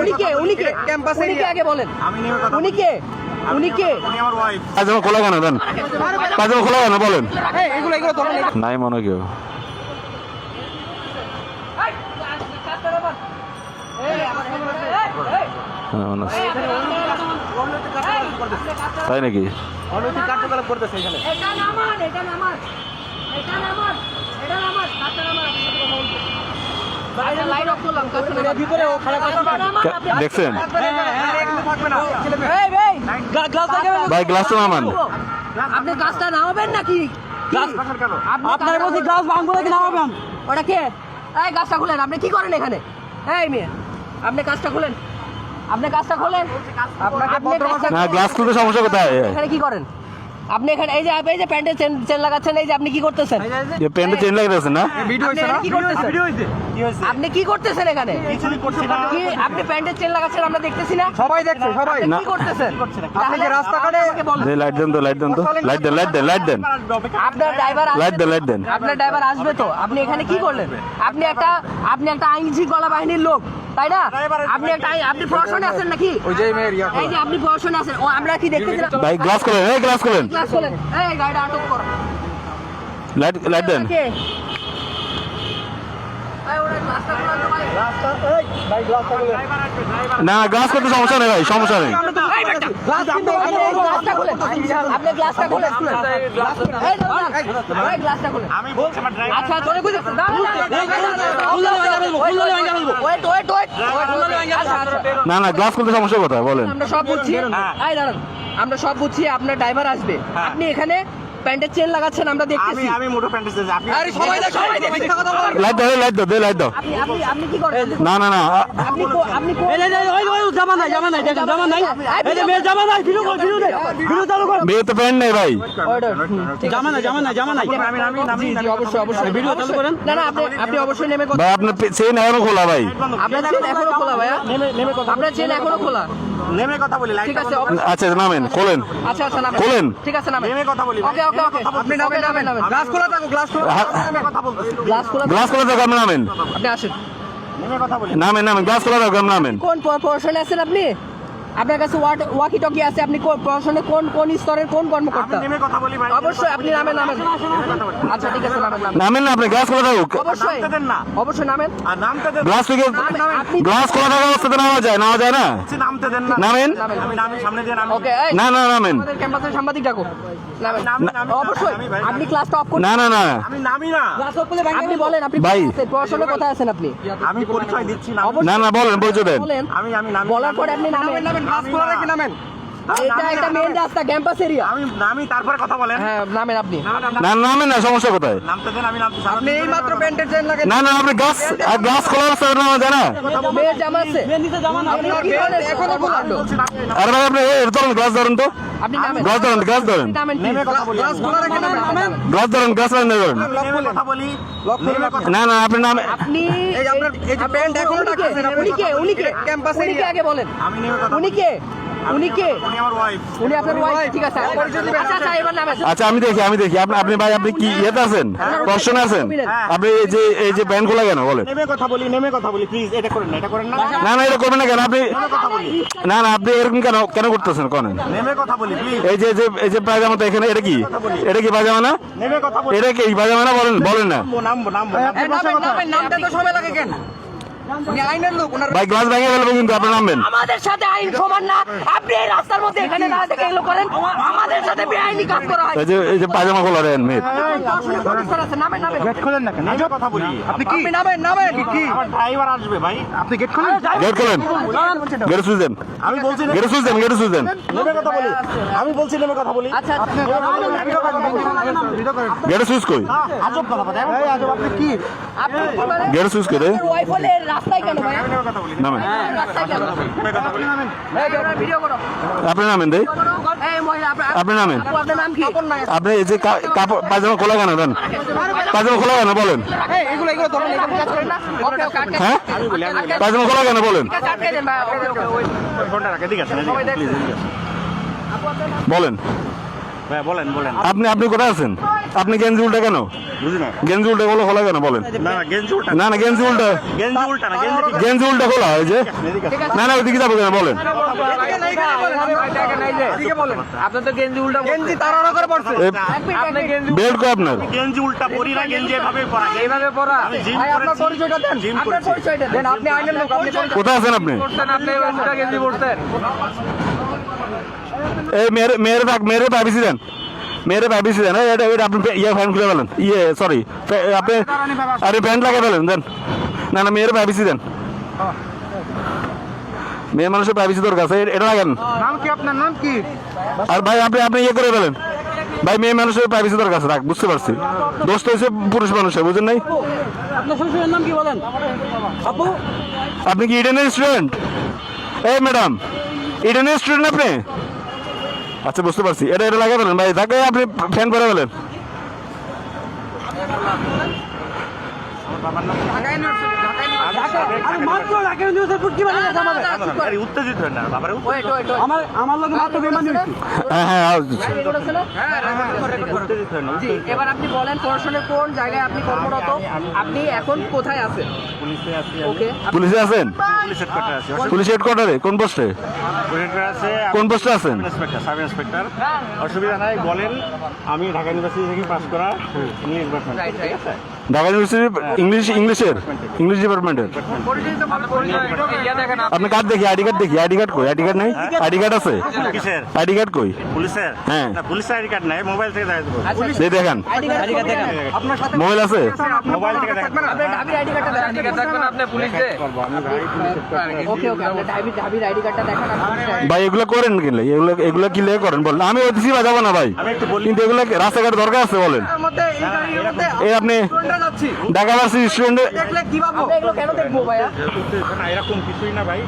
উনি কে উনি কে ক্যাম্পাসে উনি কে আগে বলেন আমি নেমে কথা উনি কে উনি কে উনি আমার ওয়াইফ। পায়জামা খোলা কেন দেন? পায়জামা খোলা কেন বলেন? এগুলো ধরুন নাই মনে কেউ। হ্যাঁ, মনে আছে। তাই নাকি? অনৈতিক কার্যকলাপ করতেছে এখানে। এটা নামান এটা নামান এটা নামান এটা নামান কাটা নামান বাইরে লাইট অফ করলাম কাটা ভিতরে ও খারাপ দেখছেন এই ভাই গ্লাস লাগাবেন ভাই গ্লাসটা নামান। আপনি গাছটা নামাবেন নাকি গ্লাস রাখার কেন? আপনার বলছি গাছ ভাঙবো নাকি নামাবেন ওটা কে এই গাছটা খুলেন আপনি কি করেন এখানে এই মেয়ে আপনি গাছটা খুলেন আপনি গাছটা খোলেন আপনাকে না গ্লাস খুলতে সমস্যা কোথায়? এখানে কি করেন আপনি এখানে এই যে প্যান্টে চেন লাগাচ্ছেন এই যে আপনি কি করতেছেন যে প্যান্টে চেন লাগিয়েছেন না? ভিডিও হইছে না কি করতেছেন ভিডিও হইছে। কি হইছে? আপনি কি করতেছেন এখানে কিছুই করছি না। কি আপনি প্যান্টের চেন লাগাচ্ছেন আমরা দেখতেছি না সবাই দেখছে সবাই আপনি কি করতেছেন আপনি যে রাস্তাঘাটে আমাকে বলেন। লাইট দেন তো লাইট দেন তো লাইট দেন লাইট দেন লাইট দেন আপনার ড্রাইভার লাইট দেন লাইট দেন। আপনার ড্রাইভার আসবে তো আপনি এখানে কি করলেন আপনি একটা আইন শৃঙ্খলা বাহিনীর লোক তাই না আপনি প্রশাসনে আছেন নাকি ওই যে মেয়ের ইয়া এই যে আপনি প্রশাসনে আছেন ও আমরা কি দেখতেছি না ভাই গ্লাস খোলেন এই গ্লাস খোলেন ক্লাস খোলেন এই গাড়িটা আটক করো লাইট লাইট দেন। কে এই ওরা ক্লাসটা খোলেন তো ভাই ভাই গ্লাস লাগাবেন না গ্লাস করতে সমস্যা নেই ভাই সমস্যা নেই। এই বেটা গ্লাস কিন্তু গ্লাসটা খোলেন আপনি গ্লাসটা খোলেন এই ভাই গ্লাসটা খোলেন আমি বলছি আমার ড্রাইভার আচ্ছা তোরে কই যাচ্ছ ওয়েট না না গ্লাস করতে সমস্যা কোথায় বলেন? আমরা সব বুঝছি এই দাঁড়ান আমরা সব বুঝছি আপনার ড্রাইভার আসবে আপনি এখানে প্যান্টের চেন লাগাচ্ছেন আমরা আমি দেখতেছি আমি মোটো প্যান্টেজ আপনি আরে সবাই দেখ মিথ্যা কথা বলেন লাইট দাও লাইট দাও দে লাইট দাও। আপনি কি করেন না না না আপনি ওই জামা নাই দেখেন জামা নাই এই যে মেয়ের জামা নাই ভিডিও চালু কর মেয়ে তো প্যান্ট নেই ভাই। জামা নাই আমি জি অবশ্যই ভিডিও চালু করেন না না আপনি অবশ্যই নেমে কথা ভাই আপনার চেন এখনো খোলা ভাই। আপনার চেন এখনো খোলা ভাইয়া নেমে কথা আপনার চেন এখনো খোলা নেমে কথা বলি লাইট ঠিক আছে আচ্ছা নামেন খোলেন আচ্ছা নামেন খোলেন। ঠিক আছে নামেন নেমে কথা বলি ওকে আপনি নামেন গ্লাস খোলা থাকো গ্লাস খোলা নেমে কথা বলতেছি গ্লাস খোলা গ্লাস খোলা থাকো আপনি নামেন আপনি আসেন নেমে কথা বলি নামেন নামেন গ্লাস খোলা থাকো আপনি নামেন। কোন প্রশাসনে আছেন আপনি আপনার কাছে ওয়াকি টকি আছে আপনি প্রশাসনে কোন স্তরের কোন আমি কর্মকর্তা নেমে কথা বলি ভাই অবশ্যই আপনি নামেন আচ্ছা ঠিক আছে নামেন নামেন না আপনি গ্লাস খোলা থাকুক অবশ্যই নামতে দেন না অবশ্যই নামেন আর নামতে দেন গ্লাস থেকে আপনি গ্লাস খোলা থাকা অবস্থাতে নামা যায় না? নামতে দেন না নামেন আমি নামি সামনে দিয়ে নামি ওকে না না নামেন আমাদের ক্যাম্পাসের সাংবাদিক ডাকো নামেন নামি, অবশ্যই নামি ভাই, আপনি ক্লাসটা অফ করুন না না না আমি নামি না আপনি বলেন আপনি ভাই। প্রশাসনে কোথায় আছেন আপনি আমি পরিচয় দিচ্ছি না না না বলেন পরিচয় দেন। বলেন আমি নামি বলার পরে আপনি নামেন গ্লাস খোলা রেখে নামেন এটা একটা মেইন রাস্তা ক্যাম্পাস এরিয়া আমি নামি তারপরে কথা বলেন হ্যাঁ নামেন আপনি না নামেন না সমস্যা কোথায়? নামতে দেন আমি নামতে আপনি এই মাত্র প্যান্টের চেন লাগান না না আপনি গ্লাস খোলা অবস্থাতে নামা যায় না? মেয়ের জামা আছে আপনি কি করেন এখনো খোলা আরে ভাই আপনি ধরুন গ্লাস ধরুন তো আপনি নামেন গ্লাস ধরেন গ্লাস ধরেন নামেন নেমে কথা বলি গ্লাস খোলা রেখে নামেন গ্লাস ধরেন গ্লাস ধরেন ধরেন। নেমে কথা বলি নেমে কথা না না আপনি নামে আপনি এই যে আপনার এই যে প্যান্ট এখনো রাখছেন আপনি উনি কে ক্যাম্পাসে উনি কে আগে বলেন আমি নেমে কথা উনি কে উনি আমার ওয়াইফ উনি আপনার ওয়াইফ ঠিক আছে আচ্ছা এবার নামেন আচ্ছা আমি দেখি আপনি ভাই আপনি কি ইয়েতে আছেন প্রশ্নে আছেন আপনি এই যে প্যান্ট খোলা কেন বলেন? নেমে কথা বলি প্লিজ এটা করেন না না না এটা করবেন না কেন আপনি? না না আপনি এরকম কেন করতেছেন কোন? নেমে কথা বলি প্লিজ এই যে পায়জামা তো এখানে এটা কি পায়জামা না? নেমে কথা বলি এটা কি পায়জামা না বলেন না নামবো নামেন নামটা তো সবাই লাগে কেন উনি আইনের লোক ওনার ভাই গ্লাস ভেঙে ফেলবো কিন্তু আপনি নামবেন। আমাদের সাথে আইন সমান না আপনি এই রাস্তার মধ্যে এখানে না দেখে এগুলো করেন আমাদের সাথে বেআইনি কাজ করা হয় এই যে পায়জামা খোলা দেন মেয়ে নামেন গেট খোলেন না কেন নেমে কথা বলি আপনি কি নামেন কি আমার ড্রাইভার আসবে ভাই আপনি গেট খোলেন গেট খোলেন গেট সুইচ দেন আমি বলছি গেট সুইচ দেন নেমে কথা বলি আমি বলছি নেমে কথা বলি আচ্ছা গেট সুইচ কই আজব কথা বলে এই আজব আপনি কি আপনি গেট সুইচ করে ওয়াইফ হলে রাস্তায় কেন ভাই নেমে কথা বলি নামেন রাস্তায় কেন নেমে কথা বলি এই ভিডিও করো আপনি নামেন দেই এই মহিলা আপনি নামেন আপনার নাম কি আপনি এই যে কাপড় পায়জামা খোলা কেন দেন পায়জামা খোলা কেন বলেন এগুলো ধরুন ওকে ওকে আটকে হ্যাঁ পায়জামা খোলা কেন বলেন আটকে দেন ভাই ফোনটা রাখে ঠিক আছে বলেন ভাই বলেন বলেন আপনি কোথায় আছেন? আপনি গেঞ্জি উল্টা কেন? বুঝি না গেঞ্জি উল্টা খোলা কেন বলেন? না না গেঞ্জি উল্টা না গেঞ্জি উল্টা গেঞ্জি উল্টা না গেঞ্জি গেঞ্জি উল্টা খোলা ওই যে না ওইদিকে যাবো কেন বলেন? আপনার তো গেঞ্জি উল্টা গেঞ্জি তাড়াহুড়ো করে পড়ছে আপনি গেঞ্জি বেল্ট কো আপনার? গেঞ্জি উল্টা পরি না গেঞ্জি এভাবে পরা এইভাবে পড়া আমি জিম ভাই আপনার করেছি। পরিচয়টা দেন জিম আপনার করেছি। পরিচয়টা দেন আপনি আইনের লোক আপনি পরিচয় কোথায় আছেন আপনি? করতেন আপনি উল্টা গেঞ্জি পড়তেন এই মেয়েরে প্রাইভেসি দেন, মেয়েরে প্রাইভেসি দেন। এটা আপনি ইয়ে ফ্যান খুলে ফেলেন, সরি আপনি আরে প্যান্ট লাগিয়ে ফেলেন দেন। না মেয়েরে প্রাইভেসি দেন, মেয়ে মানুষের প্রাইভেসি দরকার আছে, এটা লাগান। নাম কি আপনার নাম কি? আর ভাই আপনি ইয়ে করে ফেলেন ভাই, মেয়ে মানুষের প্রাইভেসি দরকার আছে, রাখ বুঝতে পারছি। দোষ তো হয়েছে পুরুষ মানুষের, বুঝেন নাই? আপনার শ্বশুরের নাম কি বলেন? আপু আপনি কি ইডেনের স্টুডেন্ট? এই ম্যাডাম ইডেনের স্টুডেন্ট আপনি? আচ্ছা বুঝতে পারছি, এটা লাগিয়ে ফেলেন ভাই, তাকে আপনি ফ্যান করে ফেলেন। আমি মাত্র ঢাকা ইউনিভার্সিটির পুটকি বানিয়ে গেছে আমাদের। আরে উত্তেজিত হয় না বাবারে ওয়েট ওয়েট আমার লোক মাত্র বেমানি হয়েছে। হ্যাঁ উত্তেজিত হয় না জি এবার আপনি বলেন প্রশাসনের কোন জায়গায় আপনি কর্মরত আপনি এখন কোথায় আছেন? পুলিশে আছি ওকে পুলিশে আছেন? পুলিশের কোটা আছে পুলিশ হেডকোয়ার্টারে কোন পোস্টে? পুলিশের আছে কোন পোস্টে আছেন? সাব ইন্সপেক্টর অসুবিধা নাই বলেন আমি ঢাকা ইউনিভার্সিটি থেকে পাস করা English department right right Dhaka university English ডিপার্টমেন্টের। আপনি কার্ড দেখি, আইডি কার্ড দেখি, আইডি কার্ড কই? আইডি কার্ড নাই? আইডি কার্ড আছে? কিসের আইডি কার্ড কই? পুলিশের হ্যাঁ। না পুলিশের আইডি কার্ড নাই মোবাইল থেকে দেখা দেবো দিয়ে দেখান, আইডি কার্ড দেখান আপনার সাথে মোবাইল আছে? মোবাইল থেকে দেখা আপনি ঢাবির আইডি কার্ডটা দেখান আইডি কার্ড দেখবেন আপনি পুলিশ দে করবো আমি ভাই ওকে ওকে আপনি ঢাবির আইডি কার্ডটা দেখান আপনি ভাই এগুলো করেন কিনলে, এগুলো কি লেগে করেন বলেন? আমি ওই দিবা যাবো না ভাই, আমি একটু বলি কিন্তু এগুলো রাস্তাঘাটে দরকার আছে বলেন? এর মধ্যে এই গাড়ির মধ্যে এই আপনি আমরা যাচ্ছি ঢাকা ভার্সিটি স্টুডেন্ট? দেখলে কি ভাবো আমরা এগুলো কেন দেখবো ভাইয়া না এরকম কিছুই না ভাই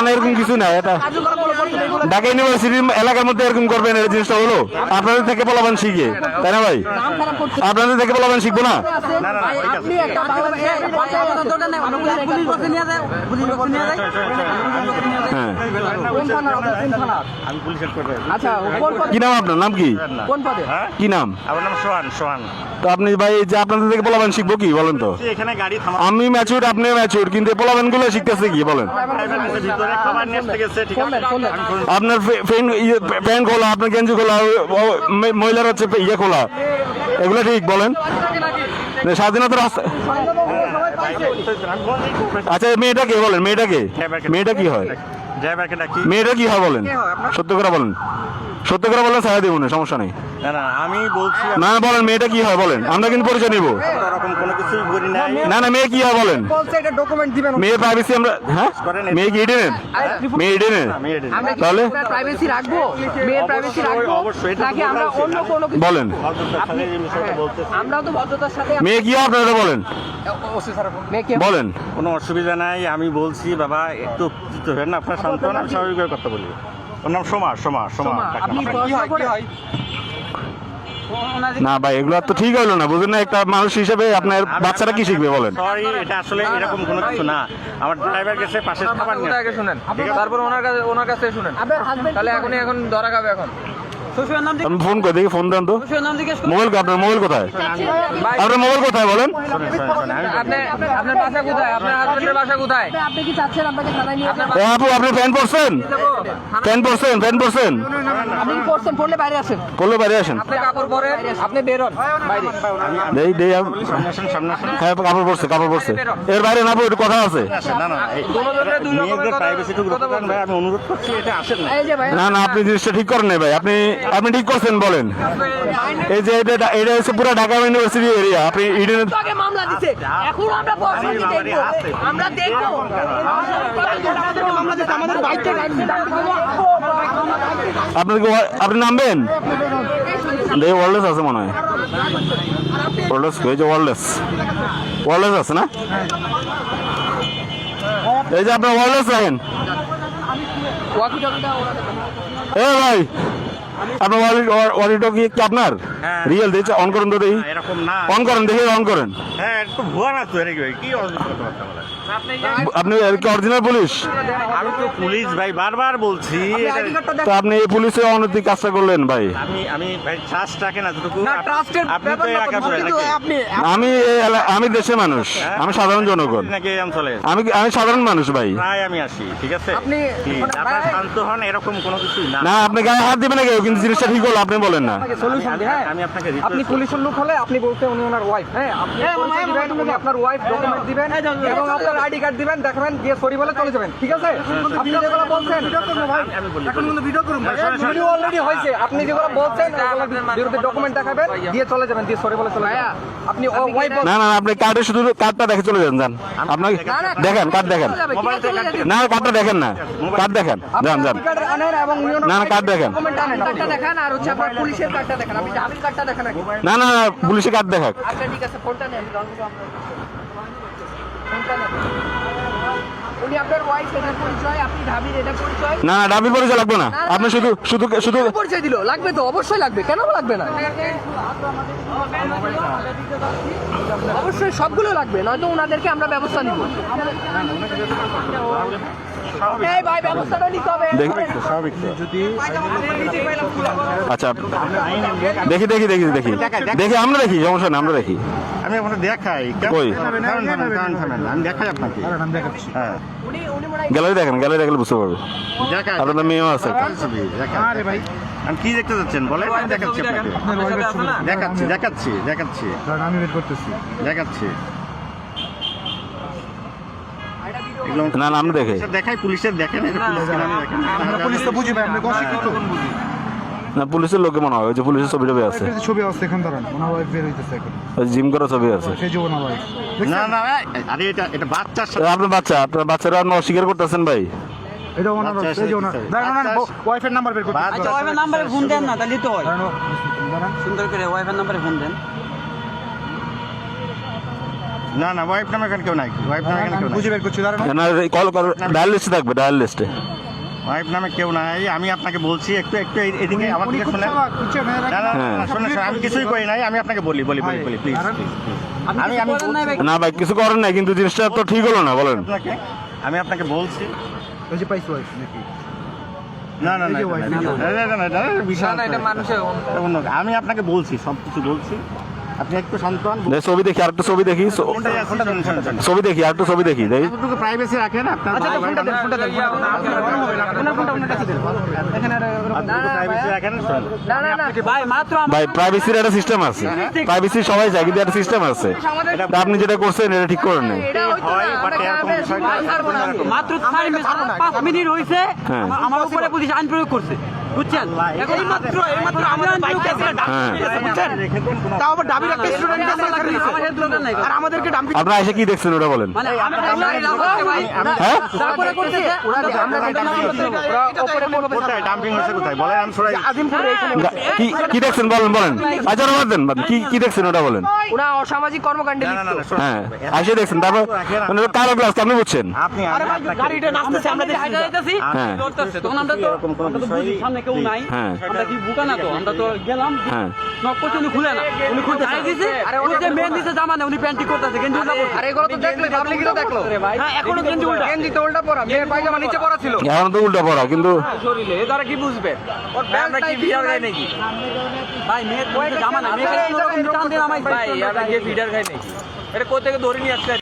না এরকম কিছু না, এটা কাজগুলো করছেন এগুলো ঢাকা ইউনিভার্সিটি এলাকার মধ্যে এরকম করবেন, এই জিনিসটা হলো আপনাদের থেকে বলাবান শিখে, তাই না ভাই? নাম খারাপ করছেন আপনাদের থেকে বলাবান শিখবো না? না, না, ভাই, ওই কাজ। আপনি একটা পুলিশ বসে নিয়ে যায় পুলিশ বসে নিয়ে যায় হ্যাঁ কোন থানা আপনার কোন থানা আমি পুলিশের কোটা আচ্ছা কোন পদে কি নাম আপনার? নাম কি? কোন পদে হ্যাঁ কি নাম? আমার নাম সোহান সোহান তো আপনি ভাই এই যে আপনাদের থেকে বলাবান শিখবো কি বলেন তো? এখানে গাড়ি থামা আমি ম্যাচিউর, আপনি ম্যাচিউর, কিন্তু পোলাবান গুলো শিখতেছে কি বলেন? ড্রাইভার কাছে ভিতরে খাবার নিয়ে আসতে গেছে ঠিক আছে শুনলেন, আমি ফোন- আপনার প্যান্ট খোলা, আপনার গেঞ্জি খোলা, মহিলার হচ্ছে ইয়ে খোলা, এগুলো ঠিক বলেন? স্বাধীনতা রাস্তা। আমি ফোন দিই খুব- আচ্ছা মেয়েটা কে বলেন? মেয়েটা কি হয়? ড্রাইভারকে ডাকি মেয়েটা কি হয় বলেন? সত্য করে বলেন, সত্য করে বলেন, ছাড়া দিব না, সমস্যা নেই। না না আমি বলছি না বলেন মেয়েটা কি হয় বলেন, আমরা কিন্তু পরিচয় নিব। ওরকম কোনো কিছুই করি নাই না মেয়ে কি হয় বলেন? বলছে এটা ডকুমেন্ট দিবেন মেয়ে প্রাইভেসি আমরা, হ্যাঁ মেয়ে কি ইডেনের? মেয়ে ইডেনের আমি এটা আমরা তাহলে? প্রাইভেসি রাখবো মেয়ের প্রাইভেসি রাখবো অবশ্যই, এটা নাকি তো আমরা বলছি। অন্য কোনো কিছু বলেন ভদ্রতার সাথে এই বিষয়টা বলতেছি আমরাও তো ভদ্রতার সাথে মেয়ে কি হয় আপনারা বলেন, মেয়ে কে বলেন। কোনো অসুবিধা নাই আমি বলছি বাবা একটু উত্তেজিত হবেন না আপনার শান্ত হন আমি স্বাভাবিকভাবে কথা বলি ওর নাম সোমা সোমা সোমা আপনি পড়াশোনা করে না ভাই এগুলো তো ঠিক হলো না, বুঝলেন না? একটা মানুষ হিসেবে আপনার বাচ্চারা কি শিখবে বলেন? সরি এটা আসলে এরকম কোনো কিছু না আমার ড্রাইভার গেছে পাশে খাবার নিয়ে আসতে। শুনেন তারপর ওনার কাছে শুনেন আপনার হাজবেন্ড তাহলে এখন ধরা খাবে এখন শ্বশুরের নাম আমি ফোন করে দেখি, ফোন দেন তো। শ্বশুরের নাম জিজ্ঞেস করুন। মোবাইল আপনার মোবাইল কোথায়? আপনার মোবাইল কোথায় বলেন? শোনেন, শোনেন, শোনেন, আমি আপনি আপনার বাসা কোথায় আপনার হাজবেন্ডের বাসা কোথায় আপনি কি চাচ্ছেন আপনাকে থানায় নিয়ে যাবেন এ আপু আপনি প্যান্ট পরছেন? প্যান্ট পরছেন? আপনি কি করছেন পড়লে বাইরে আসেন করলে বাইরে আসেন। আপনি কাপড় পরেন আপনি বেরোন বাইরে দেই সামনে আসেন সামনে আসেন হ্যাঁ কাপড় পরছে এর বাইরে না একটু কথা আছে। আসেন, না না এই- দুজনের দুই রকমের মেয়েদের কথা- প্রাইভেসিটুকু কথা রক্ষা করেন ভাই আমি অনুরোধ করছি এটা আসেন না এই যে ভাই না আপনি জিনিসটা ঠিক করেন নাই ভাই, আপনি ঠিক করছেন বলেন। এই যে এটা হচ্ছে পুরো ঢাকা ইউনিভার্সিটি এরিয়া, আপনি ইডেনের আগে মামলা দিছে এখন আমরা পরশুদিন দেখবো আমরা দেখবো মামলা দিছে আমাদের বাইকটা আপনি নামবেন? এই ওয়ারলেস আছে মনে হয়, ওয়ারলেস এই যে ওয়ারলেস আছে না? এই যে আপনার ওয়ারলেস রাখেন। এ ভাই আপনার ওয়ালিটকি কি আপনার হ্যাঁ। রিয়েল দিয়েছে? অন করেন তো দেখি, এরকম না অন করেন দেখি, অন করেন। হ্যাঁ একটু ভুয়া না তো এর কি অদ্ভুত কথাবার্তা বলে আপনি কি অরিজিনাল পুলিশ? আমি তো পুলিশ ভাই, বারবার বলছি এটা- আইডি কার্ডটা তো আপনি এই পুলিশের অনৈতিক কাজটা করলেন ভাই। আমি ভাই ট্রাস্ট রাখে না যতটুকু না ট্রাস্টের আপনি তো ব্যাপার না, এলাকা করে কিন্তু নাকি? আপনি আমি দেশের মানুষ, আমি সাধারণ জনগণ, নাকি এই অঞ্চলে আমি সাধারণ মানুষ ভাই। প্রায় আমি আসি, ঠিক আছে? আপনি- কি, মানে আপনারা ভাই- শান্ত হন, এরকম কোনো কিছু না। না আপনি গায়ে হাত দিবেন না কেউ, কিন্তু জিনিসটা ঠিক হলো আপনি বলেন না। সলিউশন দিই, হ্যাঁ আমি আপনাকে request আপনি করছি। পুলিশের লোক হলে আপনি বলতে উনি ওনার ওয়াইফ, হ্যাঁ আপনি পরিচয় দিবেন, উনি আপনার ওয়াইফ ডকুমেন্ট দিবেন এবং আপনার আইডি কার্ড দিবেন, দেখবেন দিয়ে সরি বলে চলে যাবেন, ঠিক আছে? আপনি যেগুলো বলছেন এখন কিন্তু ভিডিও করুন ভাই, ভিডিও অলরেডি হয়েছে, আপনি যেগুলো বলছেন ওগুলোর বিরুদ্ধে ডকুমেন্ট দেখাবেন, দিয়ে চলে যাবেন, দিয়ে সরি বলে চলে যাবেন। আপনি ওয়াইফ না না না, আপনি কার্ডে শুধু কার্ডটা দেখে চলে যান, যান আপনাকে দেখেন, কার্ড দেখেন, না কার্ডটা দেখেন না, কার্ড দেখেন, যান যান। আনেন এবং উনি ওনার না, না, কার্ড দেখেন। ডকুমেন্ট আনেন, কার্ডটা দেখান আর হচ্ছে আপনার পুলিশের কার্ডটা দেখান, আপনি জামিন কার্ডটা দেখান আগে। না না না, পুলিশে কার্ড দেখাক। আচ্ছা ঠিক আছে, ফোনটা নেন, ফোনটা নেন। উনি আপনার ওয়াইফ, এটা পরিচয়, আপনি ঢাবির, এটা পরিচয়। না না, ডাবির পরিচয় লাগবে না, আপনি শুধু শুধু শুধু পরিচয় দিল, লাগবে তো, অবশ্যই লাগবে, কেন লাগবে না? অবশ্যই সবগুলো লাগবে, নয়তো ওনাদেরকে আমরা ব্যবস্থা নিব। এই ভাই, ব্যবস্থাটা নিতে হবে। দেখি। স্বাভাবিক তো। আচ্ছা দেখি দেখি দেখি দেখি দেখি, আমরা দেখি, সমস্যা না, আমরা দেখি। আমি আপনাকে দেখাই কই? থামেন, আমি দেখাই আপনাকে। হ্যাঁ, উনি মনে হয় গ্যালারি দেখেন, গ্যালারি দেখলে বুঝতে পারবে, দেখাই। আপনার তো মেয়েও আছে একটা। ছবি দেখাই। আমি কি দেখতে যাচ্ছেন বলেন, আমি দেখাচ্ছি আপনাকে। দেখাচ্ছি দেখাচ্ছি দেখাচ্ছি আমি বের করতেছি। দেখাচ্ছি। এগুলো না না, আমরা দেখে দেখাই, পুলিশের দেখেন, এটা পুলিশকে নামে দেখেন। আমরা পুলিশ তো বুঝি ভাই, আমরা অশিক্ষিত। না, পুলিশের লোকে মনে হয়, ওই যে পুলিশের ছবি টবি আছে, ছবি আছে এখন, দাঁড়ান ওনার ওয়াইফ বের হইতেছে এখন, ওই জিম করা ছবি আছে। সেই যে ওনার ওয়াইফ। না না, আরে এটা বাচ্চার সাথে। আপনার বাচ্চারা আপনি অস্বীকার করতেছেন ভাই। এটা ওনার বাচ্চা এই যে ওনার, এসে দাঁড়ান ওনার বাচ্চা- ওয়াইফের নাম্বার বের করতে। বাচ্চা- ওয়াইফের নাম্বারে ফোন দেন না, তাহলে তো হয়। দাঁড়ান সুন্দর করে ওয়াইফের নাম্বারে ফোন দেন। না না, ওয়াইফ নামে এখানে কেউ নাই, ওয়াইফ নামে এখানে আমি কেউ নাই। বুঝে বের করছি, দাঁড়ান। না কল ডায়াল লিস্টে থাকবে, ডায়াল লিস্টে। ওয়াইফ নামে কেউ নাই, আমি আপনাকে বলছি একটু একটু এদিকে আমার উনি দিকে খুব শুনেন। চালাক, বুঝছেন? না না হ্যাঁ। না, শুনুন, আমি কিছুই করি নাই, আমি আপনাকে বলি প্লিজ। আমি না ভাই, কিছু করেন নাই, কিন্তু জিনিসটা তো ঠিক হলো না, বলেন। আমি আপনাকে বলছি। ওই যে পাইছো ওয়াইফ নাকি? না না না, এই যে wife, না, না, না, না, না, বিশাল না, এটা মানুষের অন্য। আমি আপনাকে বলছি, সব কিছু বলছি, আপনি একটু শান্ত হন। ছবি দেখি, আরেকটা ছবি দেখি, কোনটাই আছে, শুনুন, শুনুন, শুনুন। ছবি দেখি, আরেকটা ছবি দেখি, দেখি। এতটুকু প্রাইভেসি রাখেন আপনার। প্রাইভেসি রাখেন, শুনুন। না না না ভাই মাত্র ভাই প্রাইভেসির একটা সিস্টেম আছে, প্রাইভেসি সবাই চায়, কিন্তু একটা সিস্টেম আছে। তা আপনি যেটা করছেন এটা ঠিক করেন নাই। এটা হইতো হয়, না, but আমরা এরকম গ্রামের বিষয়টা মাল ছাড়বো না আমি। মাত্র 5 মিনিট হয়েছে, হ্যাঁ। আমার উপরে পুলিশ আইন প্রয়োগ করছে, বুঝছেন? এখন মাত্র আমরা আইন প্রয়োগ করছি, হ্যাঁ। বুঝছেন? তাও আবার ডাবির একটা স্টুডেন্ট আছে এখানে। আমার হেড দরকার নাই। আর আমাদেরকে ডাম্পি আপনারা এসে কি দেখছেন ওটা বলেন। মানে আমরা ভাই হ্যাঁ তারপরে করতেছে ওরা উপরে কোথায় ডাম্পিং হচ্ছে, কোথায় বলেন, আমি সরাই। আজিমপুরে এখানে কি কি দেখছেন বলেন, বলেন। আচ্ছা বাদ দেন, বাদ দেন। কি দেখছেন ওটা বলেন। ওরা অসামাজিক কর্মকাণ্ডে না না না, লিপ্ত। শুনুন। হ্যাঁ এসে দেখছেন, তারপর মানে কালো গ্লাস আপনি বুঝছেন। আপনি গাড়িটা নাচতেছে, আমরা হাইটা যাইতাছি, হ্যাঁ। করতেছে, তখন আমরা তো এরকম কোনো আমরা তো বিষয় বুঝি সামনে কেউ নাই, হ্যাঁ। আমরা কি বুকা না তো, আমরা তো গেলাম, হ্যাঁ। নক করতে উনি খুলে না, উনি খুলতে চাই দিছে, আরে ওই যে মেন দিছে জামা না, উনি প্যান্টি করতেছে, গেঞ্জি উল্টা করছে। আর এগুলো তো দেখলে পাবলিকও দেখলো। হ্যাঁ এখনো গেঞ্জি উল্টা গেঞ্জি তো উল্টা পরা, মেয়ের পায়জামা নিচে পরা ছিল। এখন তো উল্টা পড়া, কিন্তু শরীরে এ দ্বারা কি বুঝবে? আমরা কি বিয়ার খাই নাকি? ভাই মেয়ের জামা না, মেয়েকে কোনো রকম টান দিয়ে নামাইছে। ভাই আমরা কি বিয়ার খাই নাকি? এটা কোথা থেকে ধরে নিয়ে আসছে?